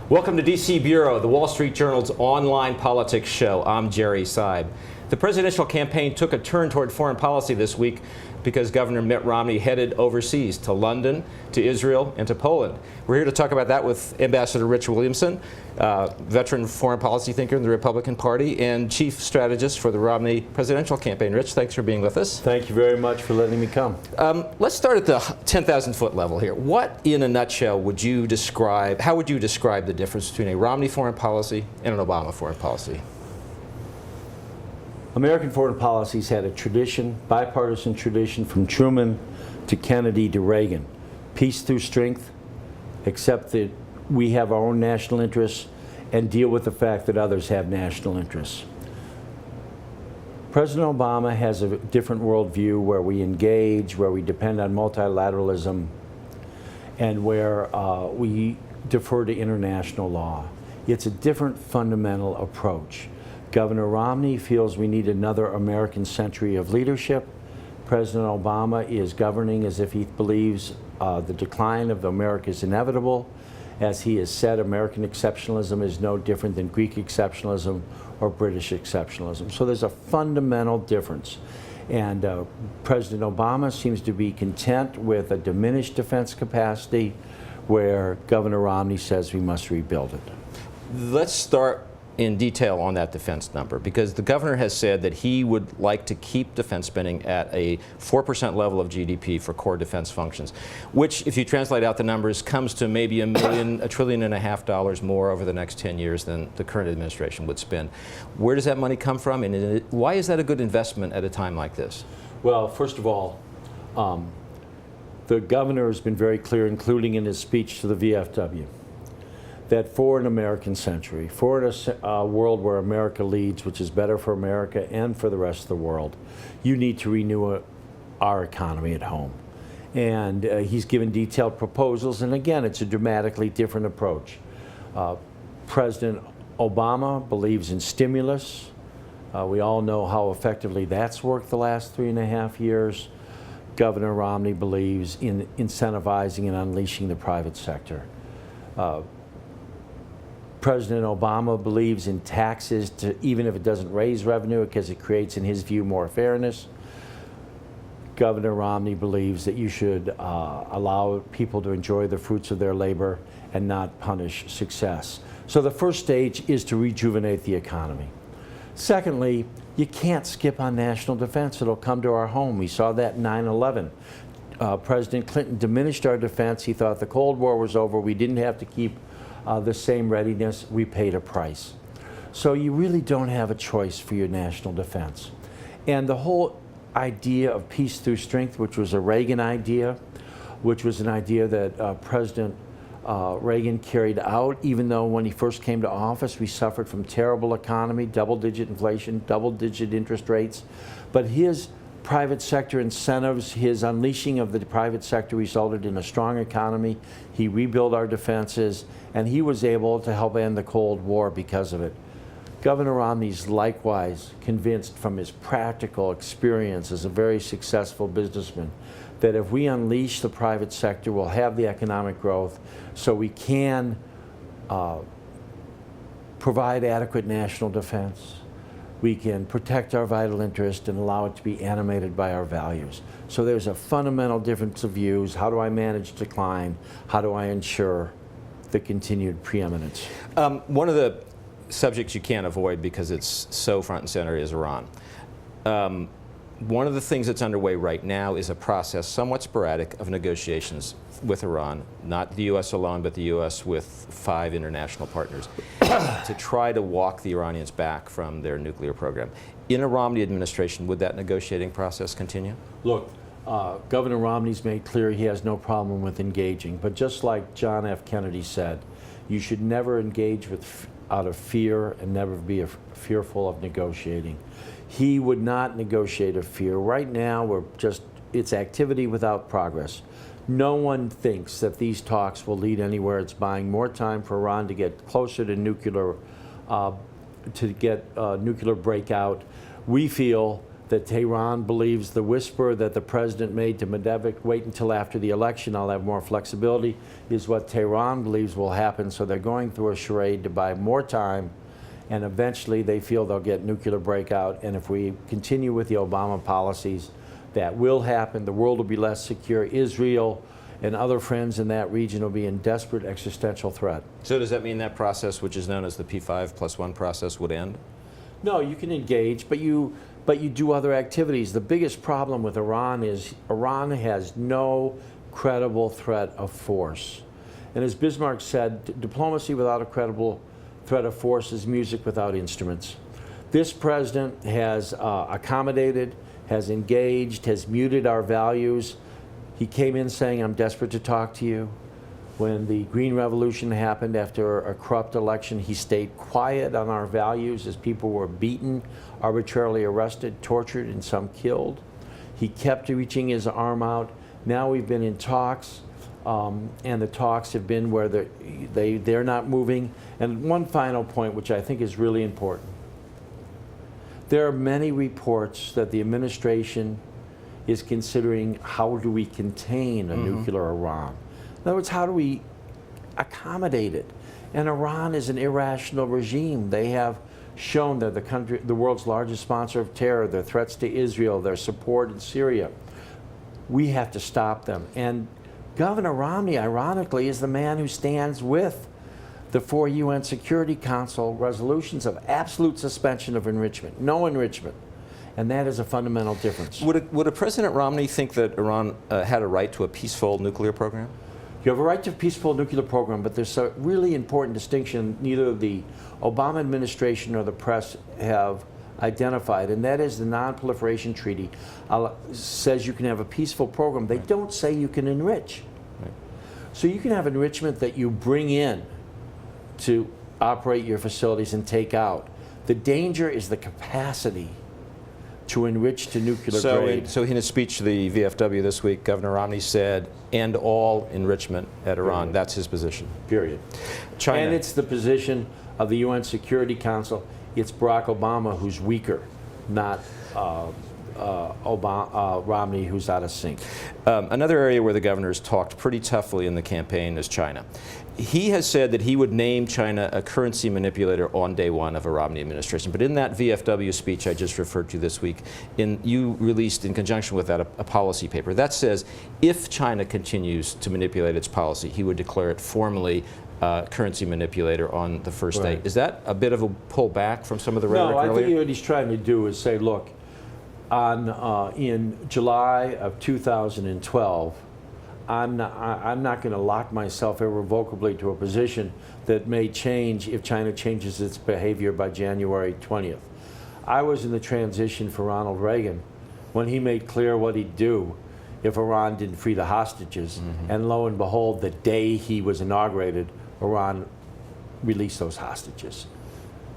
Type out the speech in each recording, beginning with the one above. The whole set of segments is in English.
Welcome to DC Bureau, the Wall Street Journal's online politics show. I'm Jerry Seib. The presidential campaign took a turn toward foreign policy this week because Governor Mitt Romney headed overseas to London, to Israel, and to Poland. We're here to talk about that with Ambassador Rich Williamson, veteran foreign policy thinker in the Republican Party and chief strategist for the Romney presidential campaign. Rich, thanks for being with us. Thank you very much for letting me come. Let's start at the 10,000-foot level here. What, in a nutshell, would you describe, how would you describe the difference between a Romney foreign policy and an Obama foreign policy? American foreign policy's had a tradition, bipartisan tradition, from Truman to Kennedy to Reagan. Peace through strength, accept that we have our own national interests and deal with the fact that others have national interests. President Obama has a different worldview where we engage, where we depend on multilateralism, and where we defer to international law. It's a different fundamental approach. Governor Romney feels we need another American century of leadership. President Obama is governing as if he believes the decline of America is inevitable. As he has said, American exceptionalism is no different than Greek exceptionalism or British exceptionalism. So there's a fundamental difference. And President Obama seems to be content with a diminished defense capacity, where Governor Romney says we must rebuild it. Let's start in detail on that defense number, because the governor has said that he would like to keep defense spending at a 4% level of GDP for core defense functions, which, if you translate out the numbers, comes to maybe $1.5 trillion more over the next 10 years than the current administration would spend. Where does that money come from, and why is that a good investment at a time like this? Well, first of all, the governor has been very clear, including in his speech to the VFW, that for an American century, for a world where America leads, which is better for America and for the rest of the world, you need to renew our economy at home. And he's given detailed proposals, and again, it's a dramatically different approach. President Obama believes in stimulus. We all know how effectively that's worked the last 3.5 years. Governor Romney believes in incentivizing and unleashing the private sector. President Obama believes in taxes, even if it doesn't raise revenue, because it creates, in his view, more fairness. Governor Romney believes that you should allow people to enjoy the fruits of their labor and not punish success. So the first stage is to rejuvenate the economy. Secondly, you can't skip on national defense. It'll come to our home. We saw that in 9/11. President Clinton diminished our defense. He thought the Cold War was over. We didn't have to keep the same readiness. We paid a price. So you really don't have a choice for your national defense. And the whole idea of peace through strength, which was a Reagan idea, which was an idea that President Reagan carried out, even though when he first came to office, we suffered from terrible economy, double-digit inflation, double-digit interest rates. But his private sector incentives, his unleashing of the private sector, resulted in a strong economy. He rebuilt our defenses, and he was able to help end the Cold War because of it. Governor Romney's likewise convinced, from his practical experience as a very successful businessman, that if we unleash the private sector, we'll have the economic growth so we can provide adequate national defense. We can protect our vital interest and allow it to be animated by our values. So there's a fundamental difference of views. How do I manage decline? How do I ensure the continued preeminence? One of the subjects you can't avoid because it's so front and center is Iran. One of the things that's underway right now is a process, somewhat sporadic, of negotiations with Iran, not the U.S. alone, but the U.S. with 5 international partners, to try to walk the Iranians back from their nuclear program. In a Romney administration, would that negotiating process continue? Look, Governor Romney's made clear he has no problem with engaging, but just like John F. Kennedy said, you should never engage out of fear and never be fearful of negotiating. He would not negotiate of fear. Right now, it's activity without progress. No one thinks that these talks will lead anywhere. It's buying more time for Iran to get closer to nuclear breakout. We feel that Tehran believes the whisper that the president made to Medvedev, wait until after the election, I'll have more flexibility, is what Tehran believes will happen. So they're going through a charade to buy more time, and eventually they feel they'll get nuclear breakout. And if we continue with the Obama policies, that will happen. The world will be less secure. Israel and other friends in that region will be in desperate existential threat. So does that mean that process, which is known as the P5+1 process, would end? No, you can engage, but you do other activities. The biggest problem with Iran is Iran has no credible threat of force. And as Bismarck said, diplomacy without a credible threat of force is music without instruments. This president has accommodated, has engaged, has muted our values. He came in saying, I'm desperate to talk to you. When the Green Revolution happened after a corrupt election, he stayed quiet on our values as people were beaten, arbitrarily arrested, tortured, and some killed. He kept reaching his arm out. Now we've been in talks, and the talks have been where they're not moving. And one final point, which I think is really important. There are many reports that the administration is considering how do we contain a nuclear Iran. In other words, how do we accommodate it? And Iran is an irrational regime. They have shown they're the world's largest sponsor of terror, their threats to Israel, their support in Syria. We have to stop them. And Governor Romney, ironically, is the man who stands with the 4 UN Security Council resolutions of absolute suspension of enrichment, no enrichment. And that is a fundamental difference. Would a President Romney think that Iran had a right to a peaceful nuclear program? You have a right to a peaceful nuclear program, but there's a really important distinction neither the Obama administration nor the press have identified, and that is the Non-Proliferation Treaty says you can have a peaceful program. They don't say you can enrich. Right. So you can have enrichment that you bring in to operate your facilities and take out. The danger is the capacity to enrich to nuclear grade. So in his speech to the VFW this week, Governor Romney said, end all enrichment at Iran. Period. That's his position. Period. China. And it's the position of the UN Security Council. It's Barack Obama who's weaker, not Romney who's out of sync. Another area where the governor's talked pretty toughly in the campaign is China. He has said that he would name China a currency manipulator on day one of a Romney administration. But in that VFW speech I just referred to this week, you released in conjunction with that a policy paper that says if China continues to manipulate its policy, he would declare it formally currency manipulator on the first day. Is that a bit of a pullback from some of the rhetoric earlier? No, I think what he's trying to do is say, look, in July of 2012, I'm not going to lock myself irrevocably to a position that may change if China changes its behavior by January 20th. I was in the transition for Ronald Reagan when he made clear what he'd do if Iran didn't free the hostages. And lo and behold, the day he was inaugurated, Iran released those hostages.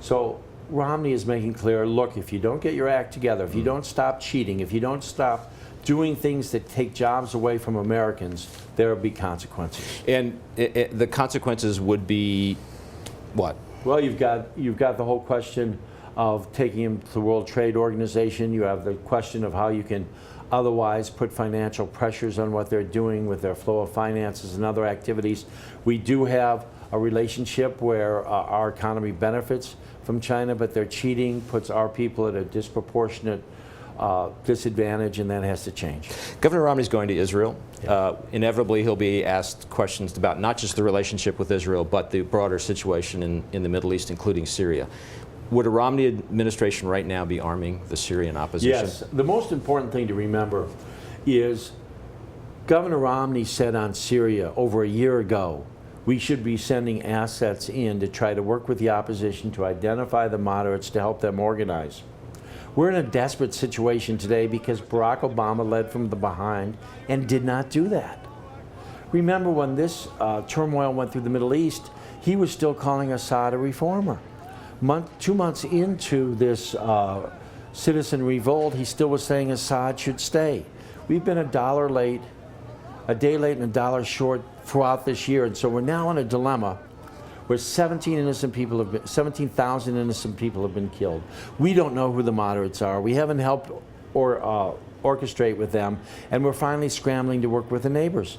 So Romney is making clear, look, if you don't get your act together, if you don't stop cheating, if you don't stop doing things that take jobs away from Americans, there will be consequences. And the consequences would be what? Well, you've got the whole question of taking him to the World Trade Organization. You have the question of how you can otherwise put financial pressures on what they're doing with their flow of finances and other activities. We do have a relationship where our economy benefits from China, but their cheating puts our people at a disproportionate disadvantage, and that has to change. Governor Romney's going to Israel. Inevitably, he'll be asked questions about not just the relationship with Israel, but the broader situation in the Middle East, including Syria. Would a Romney administration right now be arming the Syrian opposition? Yes. The most important thing to remember is Governor Romney said on Syria over a year ago, we should be sending assets in to try to work with the opposition to identify the moderates to help them organize. We're in a desperate situation today because Barack Obama led from the behind and did not do that. Remember when this turmoil went through the Middle East, he was still calling Assad a reformer. 2 months into this citizen revolt, he still was saying Assad should stay. We've been a day late and $1 short throughout this year, and so we're now in a dilemma where 17,000 innocent people have been killed. We don't know who the moderates are. We haven't helped orchestrate with them, and we're finally scrambling to work with the neighbors.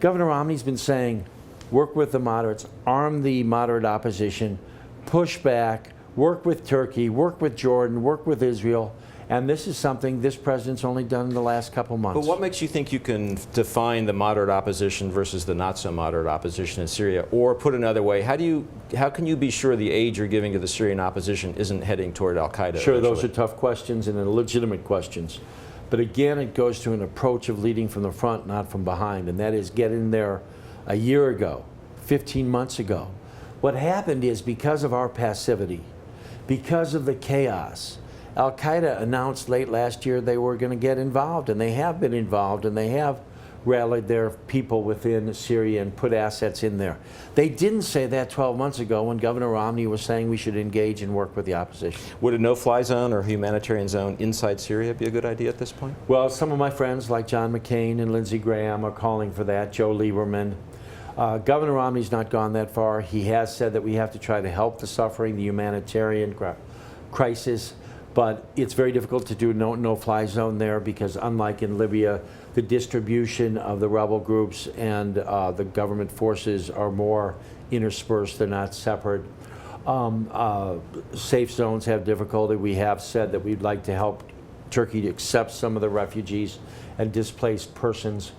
Governor Romney's been saying, work with the moderates, arm the moderate opposition, push back, work with Turkey, work with Jordan, work with Israel, and this is something this president's only done in the last couple months. But what makes you think you can define the moderate opposition versus the not so moderate opposition in Syria? Or put another way, how can you be sure the aid you're giving to the Syrian opposition isn't heading toward al-Qaeda? Sure, those are tough questions and they're legitimate questions. But again, it goes to an approach of leading from the front, not from behind, and that is get in there a year ago, 15 months ago. What happened is because of our passivity, because of the chaos, al-Qaeda announced late last year they were going to get involved, and they have been involved, and they have rallied their people within Syria and put assets in there. They didn't say that 12 months ago when Governor Romney was saying we should engage and work with the opposition. Would a no-fly zone or humanitarian zone inside Syria be a good idea at this point? Well, some of my friends like John McCain and Lindsey Graham are calling for that, Joe Lieberman. Governor Romney's not gone that far. He has said that we have to try to help the suffering, the humanitarian crisis, but it's very difficult to do no-fly zone there because unlike in Libya, the distribution of the rebel groups and the government forces are more interspersed, they're not separate. Safe zones have difficulty. We have said that we'd like to help Turkey to accept some of the refugees and displaced persons.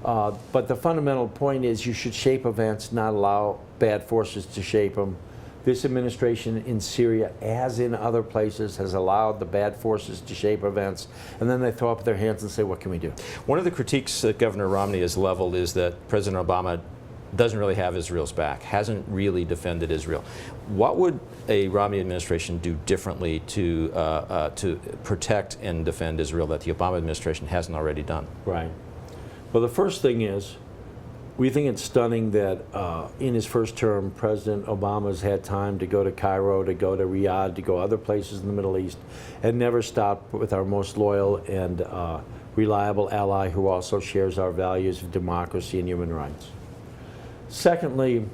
But the fundamental point is you should shape events, not allow bad forces to shape them. This administration in Syria, as in other places, has allowed the bad forces to shape events, and then they throw up their hands and say, what can we do? One of the critiques that Governor Romney has leveled is that President Obama doesn't really have Israel's back, hasn't really defended Israel. What would a Romney administration do differently to protect and defend Israel that the Obama administration hasn't already done? Right. Well, the first thing is, we think it's stunning that in his first term, President Obama's had time to go to Cairo, to go to Riyadh, to go other places in the Middle East, and never stopped with our most loyal and reliable ally who also shares our values of democracy and human rights. Secondly,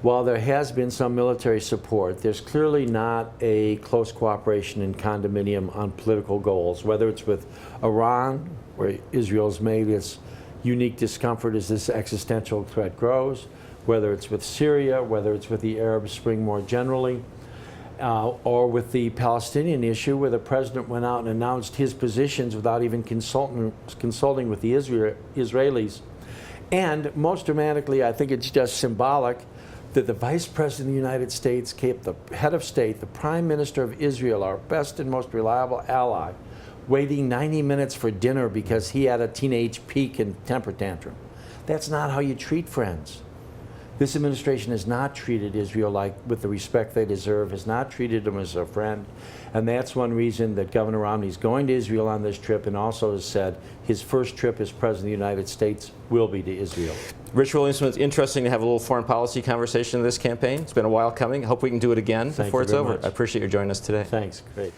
while there has been some military support, there's clearly not a close cooperation in condominium on political goals, whether it's with Iran, where Israel's made its unique discomfort as this existential threat grows, whether it's with Syria, whether it's with the Arab Spring more generally, or with the Palestinian issue where the president went out and announced his positions without even consulting with the Israelis. And most dramatically, I think it's just symbolic that the Vice President of the United States kept the head of state, the Prime Minister of Israel, our best and most reliable ally, waiting 90 minutes for dinner because he had a teenage peak and temper tantrum. That's not how you treat friends. This administration has not treated Israel with the respect they deserve, has not treated them as a friend, and that's one reason that Governor Romney is going to Israel on this trip and also has said his first trip as President of the United States will be to Israel. Rich Williamson, it's interesting to have a little foreign policy conversation in this campaign. It's been a while coming. I hope we can do it again before it's over. I appreciate you joining us today. Thanks. Great.